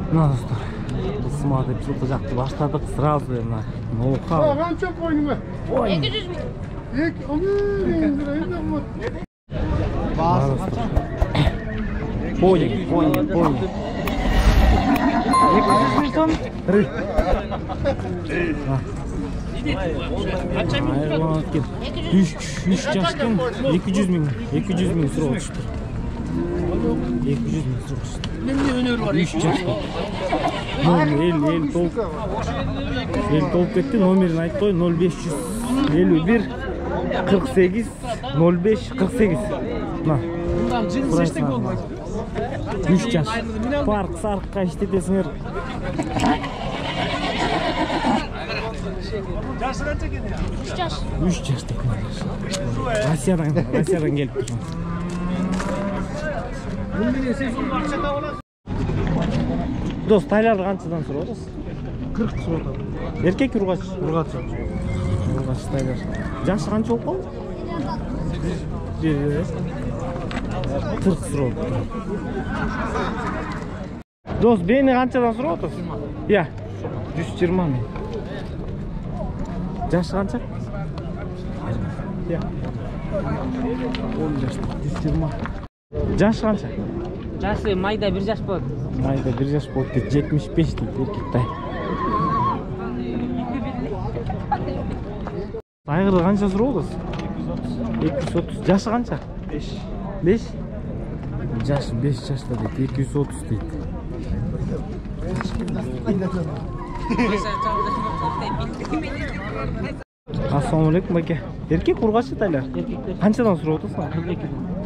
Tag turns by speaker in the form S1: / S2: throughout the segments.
S1: Mına dostlar, ысымады эпизодды баштадық сразу мына ноу-хау.
S2: Қанша қойның ба?
S3: 200 000.
S1: Понял. 200 000 сом? Hayvan etken. 3 yaşken 200 000 sıra oluştu. 200 000 sıra oluştu. 3 yaşken. El tolup etti. Nomerini ayt koy. 0551 48 05 48. Na. 3 yaş. Park sarıkka işletesiniz.
S3: Yaşı kaç ekan? 3 yaş.
S1: 3 yaşta. Rossiyadan gelip turgan. Dost, taylарды qanchadan so'radingiz?
S2: 40 so'radim.
S1: Erkek urg'ach. Urg'ach taylar. Yashi qancha bo'lib qoldi? 40 so'radi. Dost, beni qanchadan so'radingiz? Ya, 120 ming. Yashi qancha? Ya. 10 yaşta. 120. Yashi qancha?
S4: Yaşı mayda 1 yaş bo'ldi.
S1: Mayda 1 yaş bo'ldi. 75 deydi erkekday. Ayg'irni qancha so'radingiz? 230. Yashi qancha? 5. Yashi 5 yaşda deydi. 230 deydi. Assalomu alaykum aka. Erkek urg'achchi taylar. Qanchadan so'radingiz?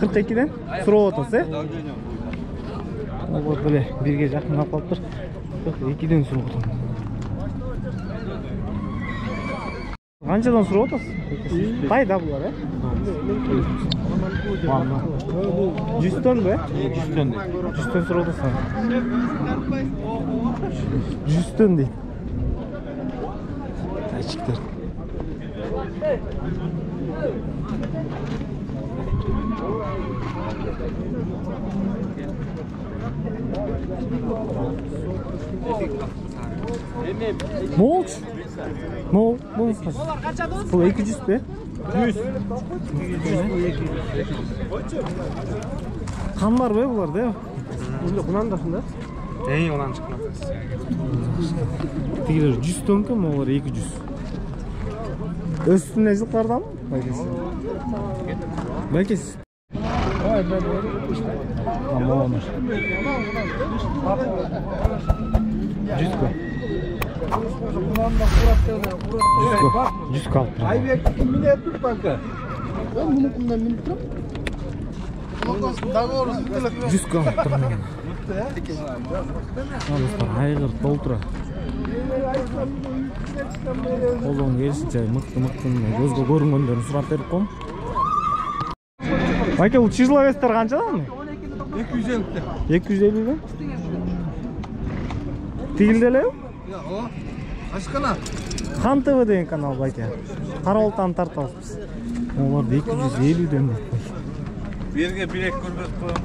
S1: 42dan so'radingiz, he? Böyle birga yaqinlab qolibdir. 2dan so'radim. Qanchadan so'radingiz? Qayda bular, he? 100 ton be? 100 ton. 100 ton so'radingiz. 100 ton deydi. Açıktır. Moğol. Bu 200 be? 100. Kan var be bular değil mi? Bundan da şunda.
S2: Olan çıkmaz.
S1: Tigiler 100 ton ki moğollar 200. Üstün neziklerden mi? Belki. Ama olmuş. 100 ko. 100 kaldı.
S2: Ay bir kimine ettik banka. Ben bunu kumdan minip durup.
S1: 100 kaldı. Aygır doltura. Қолдан келісінше мықты көзге көрінгендерін сұрап беріп қойм. Байке, бұл чижловестер қаншадан?
S2: 250'den.
S1: 250'den? Тигілделеу?
S2: Aşkına.
S1: Хан ТВ деген канал байке. Қарауылтан тарталыспыз. Оларды 250'den деп.
S2: Берге билек көрмек қойым.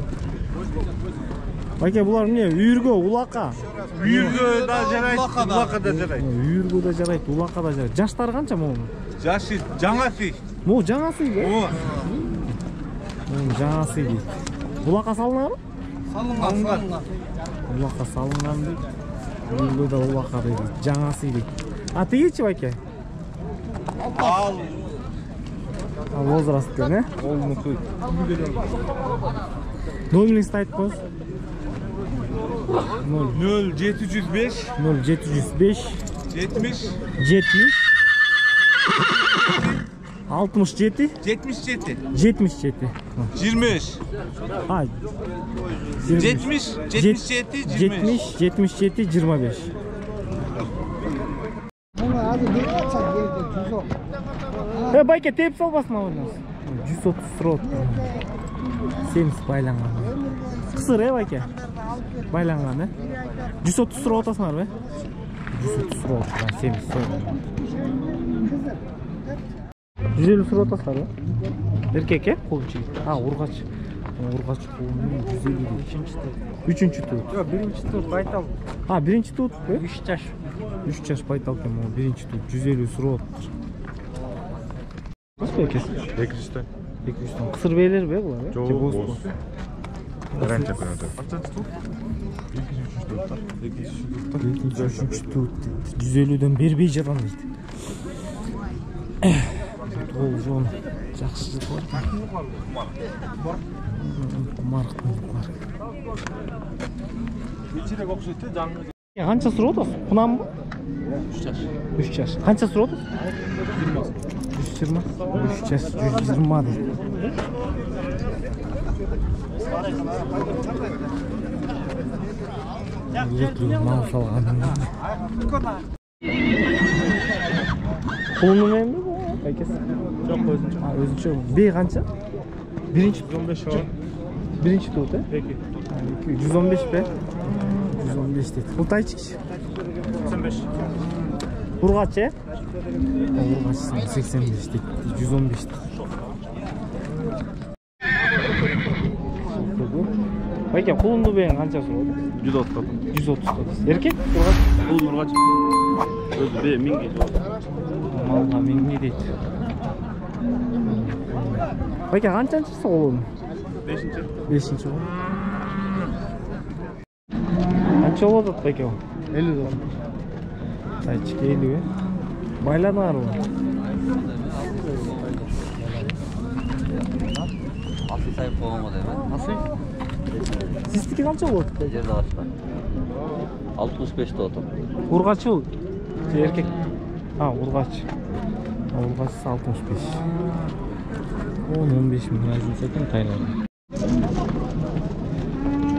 S1: Байке, бұлар не? Үйірге, улақа.
S2: Үйірге да жарайды, улақа да жарайды.
S1: Үйірге да жарайды, улақа да жарайды. Жаштары қанша мұның?
S2: Жашы жаңасы.
S1: Мұ жаңасы бе? Жаңасы дейді. Улақа салынар?
S2: Салынған.
S1: Улақа салынған дейді. Үйірге да улақа дейді. Жаңасы дейді. А тегечі байке?
S2: Ал
S1: возрастты, не?
S2: Ол мұқы.
S1: Номеріңізді айтып қойыңыз.
S2: 0705
S1: 0705
S2: 70
S1: 67
S2: 77
S1: 77
S2: 25
S1: Ha
S2: 70 77 25
S1: 77 25 Байке теп салбасын ауырныз 130 сұрот 70 байланған Қысыр, байке? Байланған, 130 сұрот отасыңар, бе? 130 сұрот, 70 сұрот 150 сұрот отасыңар, бе? Еркек, қол жейді. Урғач Urgaç Kulun'un 150 değil. Üçüncü tut.
S2: Yok birinci tur baytal.
S1: Ha birinci tut.
S2: 3 yaş.
S1: 3 yaş baytalken o birinci tut. 150 suru. Nasıl beklesin?
S5: 200'ten.
S1: 200'ten. Kısır beyler be bunlar.
S5: Çok boz. Garanti koyuyordu. Kaçıncı tur?
S1: 203 tut. 150'den bir beyjadan deydi. Toğuz onu. Жақсы var. Mark.
S5: Geçirek okşaydı canlı.
S1: Qancha suru o'tasiz? Qunam mı?
S5: 3 yaş.
S1: 3 yaş. Qancha suru o'tasiz? 120. 3 yaş 120 deydi. Mal salgan. Kulunun endi bu. Pekes.
S5: Çok özünce.
S1: Ha, özünçe. Bey qancha? Birinchi
S5: 115 şu an.
S1: birinchi tut, he?
S5: Peki.
S1: 115 be. 115 deydi. Qultaychik.
S5: 85.
S1: Urgaç, he? Urgaç 85 deydi. 115 deydi. Peki kulundu beyin qanchasi bo'ldi?
S5: 130 topun.
S1: 130. Erkek urgaç.
S5: Бұл Нұрғач. Өзі бе менге жауап.
S1: Малға менге дейді. Пеке қаншаншысы қолың?
S5: 5-ші.
S1: 5-ші ғой. Қанша болады пеке ол? 50 доллар. Тайчик 50 бе? Байланар ол.
S6: Asıl sahip olamadı hemen. Nasıl?
S1: Sizdeki қанша болады?
S6: Becerdi ağaçlar. 65 doğdum.
S1: Urgaçı ол? Erkek. Ha urgaç. Urgaçысы 65. 10-15 мың разница екен тайларда.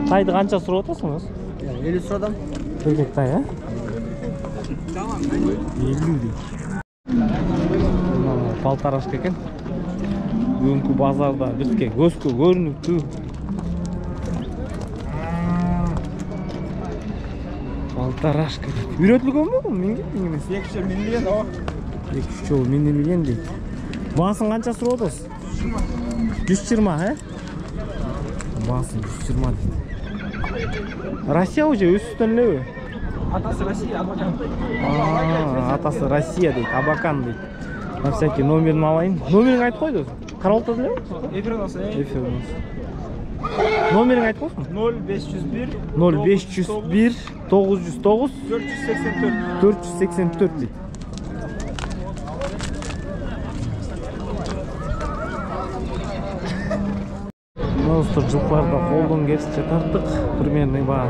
S1: Тайды қанша сұрап отырсыңыз?
S2: 50 sıradan.
S1: Erkek tay, ha? 50 deydi. Полторашка екен. Бүгінгі базарда бізге көзге көрініпті. Полторашка дейді. Үйретілген бе бұл? Мен кеттің емес.
S2: 2 milyon o.
S1: 2-3 жол менелген дейді. Басын қанша сұрап отырсыз? 120, he? Басын 120 дейді. Россия уже өз үстінлі бе?
S2: Atası Rusya, Abakan.
S1: Атасы Россия дейді, Абакан дейді. На всякий номерін алайын. Номерін айтып қойды өзі? Қарауылта біле ме?
S2: Efrin olsa.
S1: Эфир болсын. Номерін айтып қойсын?
S2: 0501
S1: 0501 909
S2: 484.
S1: 484 дейді. Достар, жылқыларда қолдың керісінше тарттық. Примерный бар.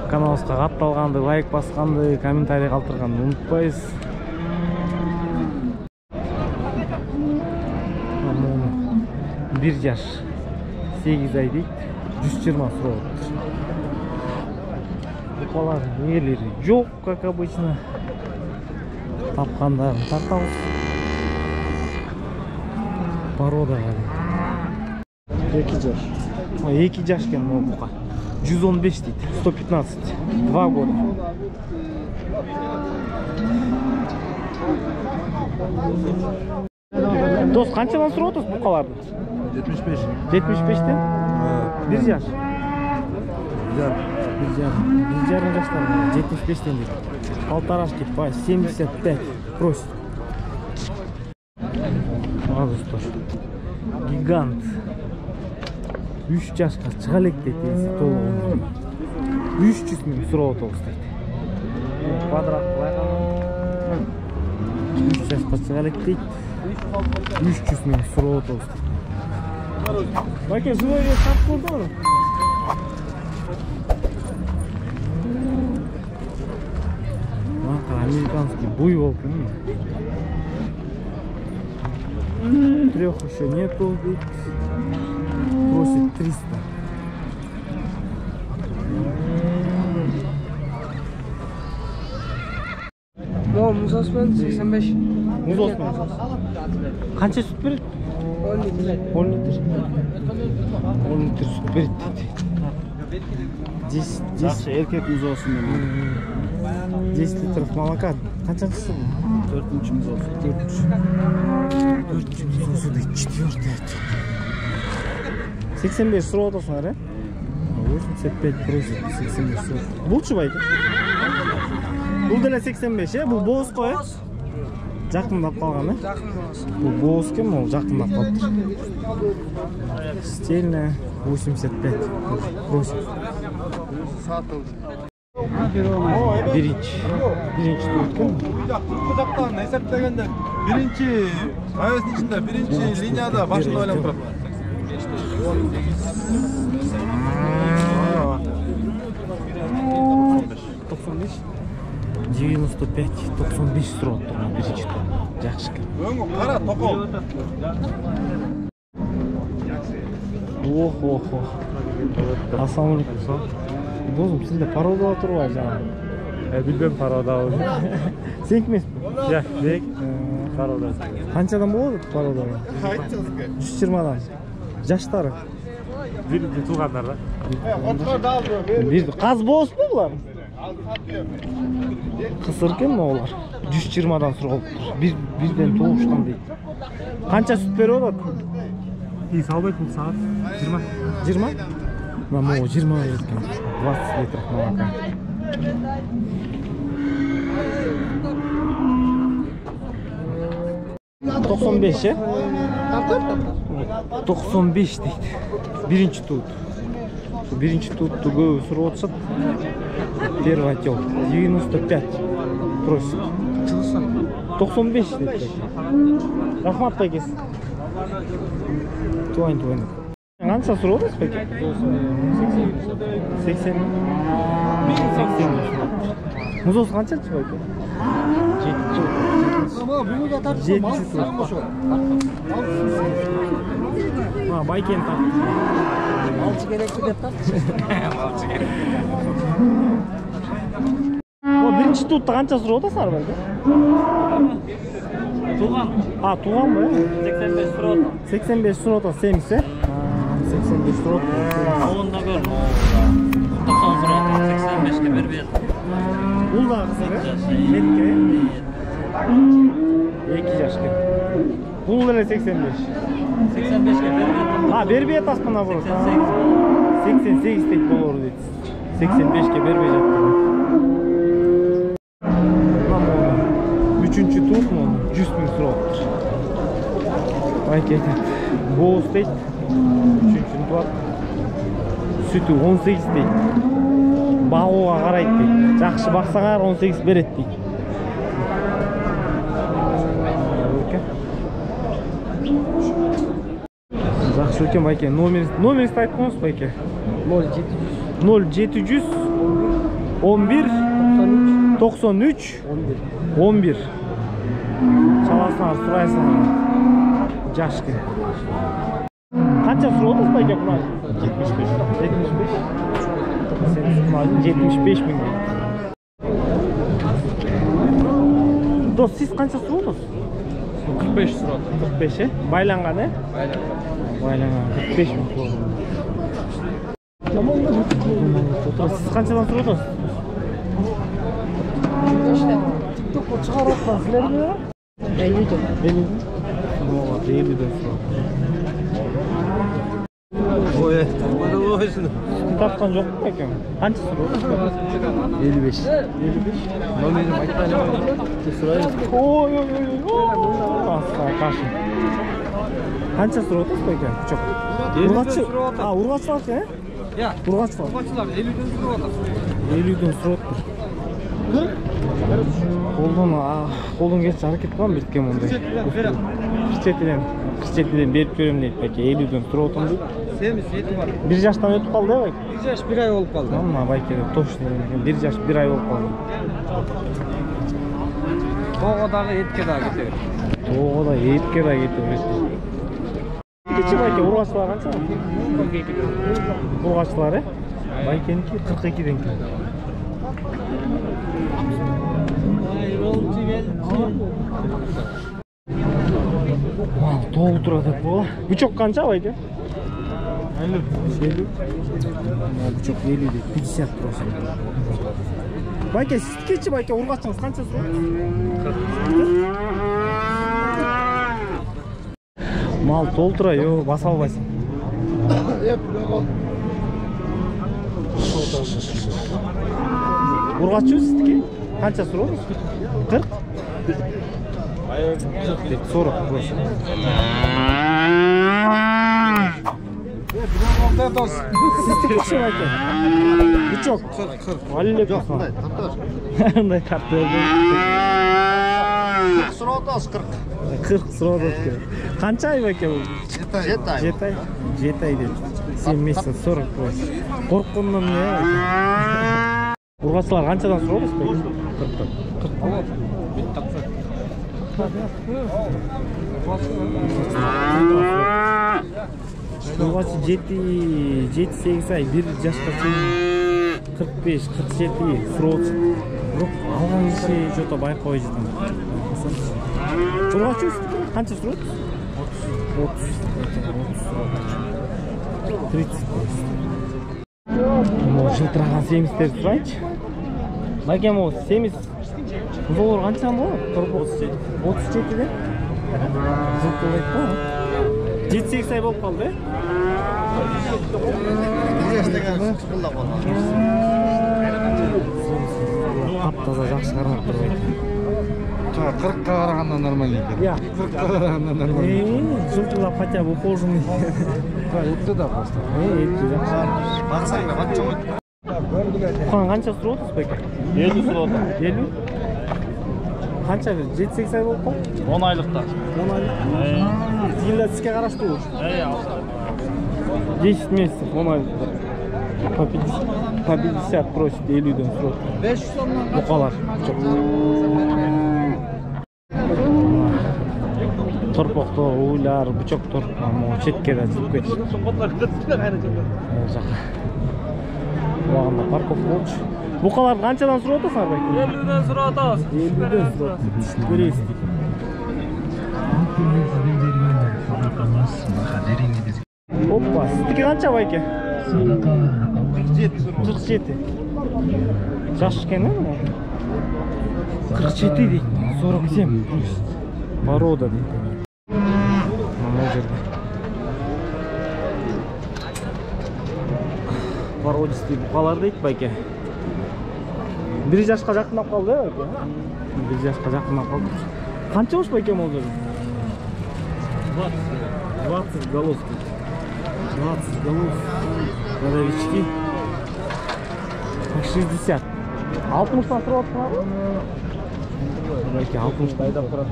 S1: Каналымызға қатталғанды, лайк басқанды, комментарий қалтырғанды ұмытпайыз. Bir yaş 8 ay deydi. 120 сұрап отыр. Бұқалар иелері жоқ, как обычно. Тапқандарын тартамыз. Породаға дейді. 2 yaş. 2 yaş екен мынау бұқа. 115 дейді. 115. 2 года. Дос, қаншадан сұрап отырсыз бұқаларды?
S5: 75.
S1: 75'ten? 1 yaş.
S5: Güzel.
S1: 1 жарым жастан 75'ten дейді. Полторашки по 75 просит. Достар, гигант 3 жашқа шыға элек дейді. 300 мың сұрап отырсыз дейді. Квадрат былай қараңыз. 3 жашқа шыға элек дейді. 300 мың сұрап отырсыз дейді. Баке, живой вес сатып көрді оны? Бақыр, американский буйволка. Трех еще нету, ведь просит 300.
S2: Muz Osman 85.
S1: Muz Osman. Қанша süt береді?
S2: 10 litre.
S1: 10 litr. 10 litr süt beredi deydi. 10
S5: erkek muz olsun dedim.
S1: 10 litrов молока. Қаншаншысы бұл?
S5: 4-cü muz olsun.
S1: 4 муз olsun deydi. 4-cü. 85 сурап атасыңар, э? 85 просит, 85 сурап. Булчу байке? Бул деле 85, э? Бул боз кой, э? Жакындап калган, э? Бул боз кем, ол жакындап калыптыр. Стильная 85 просит. Birinci tuttum.
S2: Bu jaqtan hesapлаганда birinchi ayosning ichida birinchi liniyada boshini o'ylab turibman.
S1: 95 95 surab turgan birinchi tur. Yaxshi.
S2: O'ngi qara to'qol.
S1: Oh. Assalomu alaykum. Do'stim, sizda paroda o'tiriblar janob.
S5: Bilmem paroda oldu.
S1: Sen kimsin?
S5: Ya, nek paroda.
S1: Qanchadan bo'ladi paroda? 120 dan. Yoshlari.
S5: Bir tuğanlar da.
S1: Bir qaz bo'smi bular? Qisirkinmi ular? 120 dan surib birden tug'ishgan deydi. Qancha sut beradi?
S5: İyi sağlık bu saat 20.
S1: 20? Ben o 20 verdim. 20 litre молока. ...95 ya? 95 deydi. Birinci tut. Birinci tuttu göğü sırotsa. Первый отел. 95 просит. 95 deydi. Rahmat da gelsin. Tuvayn. Qancha so'radingiz peki? 80. Muzoz qancha chiqadi? 7. Ha, Bayken tap. Alçı gerekli dep tap. O birinchi tutda qancha so'radingizlar belki?
S4: Tuğan.
S1: Ha, tuğan mı?
S4: 85 surata.
S1: 85 surata semse. 85 surata.
S4: Onda gör. 90 surata. 85'ke bir.
S1: Bul da kısa be. Netke. 2 yaşka. Bul da 85.
S4: 85'ke bir.
S1: Ha, berbiyet aspına vurur. 88 tek olur dedi. 85'ke berbiyet attı. Üçüncü tut mu? 100 bin suraptır. Ayket. Boğuz deydi. Üçüncü tut. Sütü 18 deydi. Bağuğa qaraydı deydi. Жақшы бақсаңар 18 берет deydi. Жақшы өткен байке. Номеріңізді айтып қойыңыз байке. 0700 11 93 11. Çalasınlar, sırayısınlar. Жақшы. Qancha so'radingiz bayka buni? 75. 75 ming. Do'st, siz qancha so'radingiz?
S2: 45 so'radi.
S1: 45, e? Baylangan, e? Baylangan. 45 ming so'radi. Siz qanchadan so'radingiz? TikTok'a çıkarırsan sizlerle ya? 50'den. 50'den sonra.
S2: Oy, şunu.
S1: Kitaptan yok mu peki? Kaç sıra? 55. 55.
S2: Nomerim aytmayın. Sırayı.
S1: Oy. Asla karşı. Kaça sıra otuz peki? Çok. Urgaççı. Ha, urgaç var ki?
S2: Ya.
S1: Urgaç var.
S2: Urgaçlar 50'den sıra oldu.
S1: 50'den sıra otuz. Koldan geçti hareket var mı bitken onda? Kırçetilen berip görüm deydi peki. 50'den sıra otuz deydi.
S2: Sevmiş, yeti var.
S1: 1 yaştan ötüp kaldı ya bak.
S2: 1 yaş 1 ay olup kaldı.
S1: Ama bayke точно 1 yaş 1 ay olup kaldı.
S2: Toğadağı etke daha getirir.
S1: Toğada etke daha getirir. Geçe bayke urgaçlar kança? 42. Urgaçlar he? Baykeniki 42'den ki. Toğu turada bu. Bu çok kança bayke? 50. Bu çok 50 değil. 50 prosu. Bayke siz keçi bayke urgaçsınız kança soru? Mal толтыра, yo basa albaysın. Urg'ochi sizniki qancha so'radingiz? 40? 40 prosim. Sizniki qancha aka? Buchoq 40. Allaykum. Qanday tartib?
S2: 40 so'rayapsiz 40.
S1: 40 so'radingiz. Qancha oy aka bu? 7 oy. 7 oy dedi. 7 месяцев 40 prosim. Qo'rqqandan ne? Urg'ochilar qanchadan so'radingiz peki? 40. 40. Urg'ochi 7-8 ay 1 yoshgacha 45-47 srok. Biroq algan kishi jo'ta bayqo'y jedim. Urg'ochi qancha srok? 30. 30. Жылтыраған семіздер тұрайыншы. Бәкем ол семіз бұзолыр қанша бұл? 37-де? Жылтырайды ба? 7-8 ай болып қалды, е? Қап-таза жақсы қармап тұрбайды.
S2: 40'қа қарағанда нормальный екен. 40'қа қарағанда нормальный.
S1: Жылтырлап хотя бы ухоженный.
S2: Етті да просто.
S1: Етті жақсы.
S2: Бақсаңда қанша қойды?
S1: Бұқан қанша сұрауытыз бәке?
S4: 50 сұрады.
S1: 50? Қанша 7-8 ай болып қол?
S4: 10 айлықта.
S1: 10 айлық? Зейінді сізге қарашты ол? 10 месяцев 10 айлықта. По 50 просит, 50'ден сұрауыт.
S2: 500 сомнан
S1: Бұқалар. Торпоқты, уйлар, бұчок торп, шетке де жүріп кетті. Оғанда парковка болчу. Бұқалар қаншадан сұрауыты сарбай?
S4: 50'ден сұрады.
S1: 50'ден сұрауыты. Көресіз дейді. Опа, сіздікі қанша байке? 47. Жаш екен, ә? 47 дейді. 47. Порода дейді. Мына жерде. Породистый бұқалар дейді байке. 1 жашқа жақындап қалды, байке? 1 жашқа жақындап қалды. Қанша ош байке ол жерде? 20 голов. 20 голов. Боровички. 60. 60'dan тұрып отқан ғой? Байке 60'dan айдап тұрады.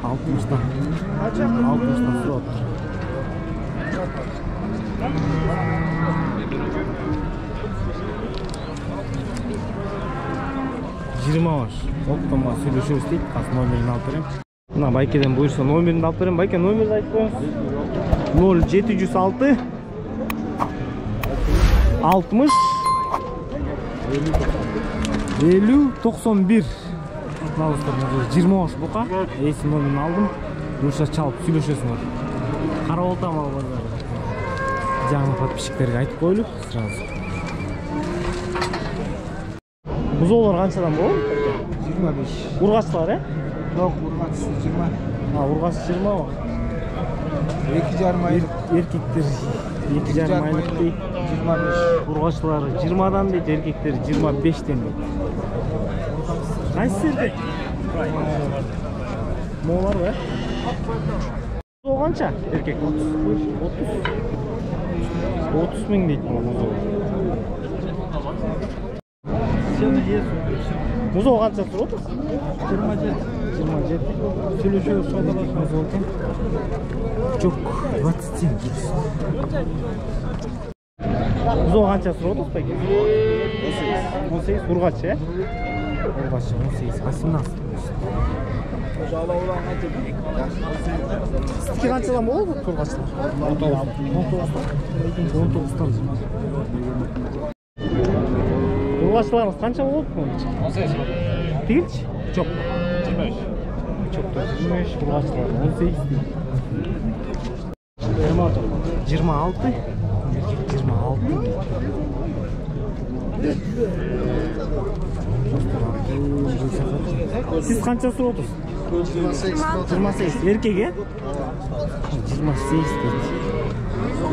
S1: 60'dan. 60'dan тұрып отыр. Жиырма оқтама сөйлешеміз дейді, қас номерін алып берем. Мына байкеден бұйырса номерін алып берем. Байке номерді айтып қойыңыз. 0706 60 50 91. 20 бұқа. Есім номерін алдым. Бұйырса чалып сөйлешесіңдер. Қарап отам ал базар. Жаңа подписчиктерге айтып қойлық сразу. Бұзолар қаншадан болады? 25. Урғачлар, е?
S2: Жоқ, ұрғатысы 20.
S1: Урғасы 20 ба?
S2: 2,5 айлық.
S1: Еркектер 2,5 айлық дейді.
S2: 25.
S1: Урғачлары 20'дан дейді, еркектер 25'тен дейді. Қайсысы еркек? Молар ба? Бұл қанша еркек? 30 мың дейді бұл. Мұзол қанша тұр отыр? 27. Сөйлешеу саудалас мұзол екен. Жоқ, 27 дейсіз. Мұзол қанша тұр отыр? 18. Ұрғашы, е? Ұрғашы 18. 18. Сіздікі қаншадан болады ұрғашылар? 19'dan. Ұрғашыларыңыз қанша болады? 18. Тегілші? Жоқ. 25. Жоқ, 25. Ұрғашылар 18 дейді. 26. 26. Сіз қанша сұрап отырсыз? 28 erkek ya? 28 deydi.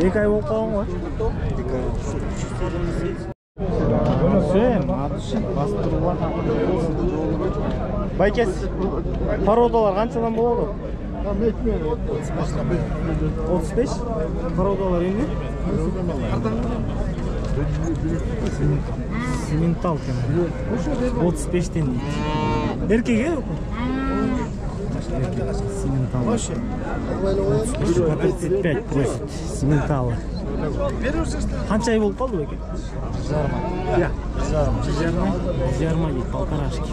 S1: 2 ay болып қалған ғой. Söyleyeyim, basıp dururlar. Baykes, parodalar qanchadan bo'ladi? 35? Parodalar endi? Simental kan. 35'ten deydi. Erkek ya? Simental. 35 просит. Simental. Qancha ay bo'lib qoldi ekan? 1,5. Ya, 1,5 deydi, полторашки.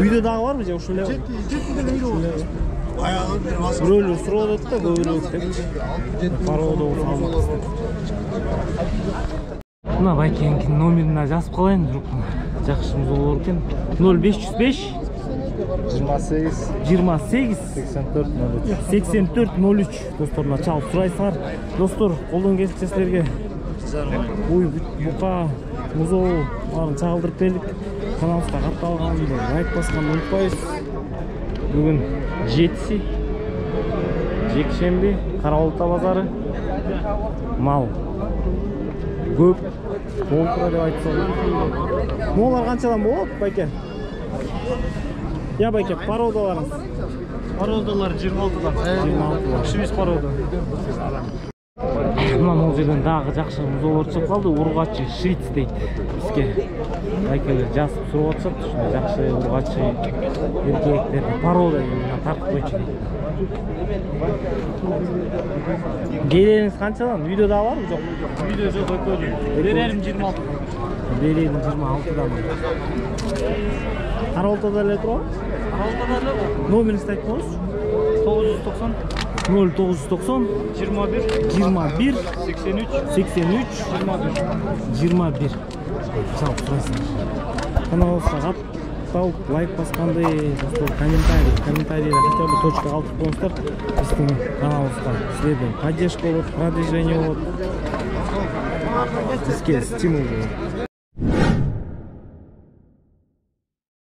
S1: Uyda daha var mı ya şöyle? Birovlar so'radi da ko'proq deb. Paroda olib istedim. Buna Baykenki nomerini жазып qo'ying, жақшымыз olur ekan. 0505
S5: 28
S1: 28
S5: 84 03
S1: 84 03 dostlarına çalıp sұрайсыңар. Достар, қолдан келсе сіздерге ой, бұқа, мұзол барын çağıldырып бердік. Kanalımızda қатталғанды лайк басқанды ұмытпайсыз. Бүгін 7-сі жексенбі Қарауылта базары мал көп болып тұра деп айтса. Молар қаншадан болады, Байке? Ya Байке, пародаларыңыз?
S4: Пародалар 26'dan.
S1: 26'dan.
S4: Кішіміз парода.
S1: Мына ол жерден дағы жақсы мұзолар шығып қалды. Урғачы шриц дейді бізге. Байкелер жазып сұрап жатыр. Жақсы урғачы еркектерді парода деген тартып қойшы дейді. Береріңіз қаншадан? Видеода бар ма жоқ?
S4: Видео жоқ өтеді. Берерім 26'dan.
S1: Берерім 26'dan. Қарауылтада әлі тұр ғой?
S4: Қарауылтада әлі ғой?
S1: Номеріңізді айтып қойыңыз.
S4: 990
S1: 0990
S4: 21
S1: 21
S4: 83
S1: 83 21 Çal sırasın. Kanalımızda қатталып, лайк басқанды, комментарийде хотя бы точка қалтып қойыңыздар. Біздің каналымызға сіздерден поддержка болады, продвижение болады. Бізге стимул болады.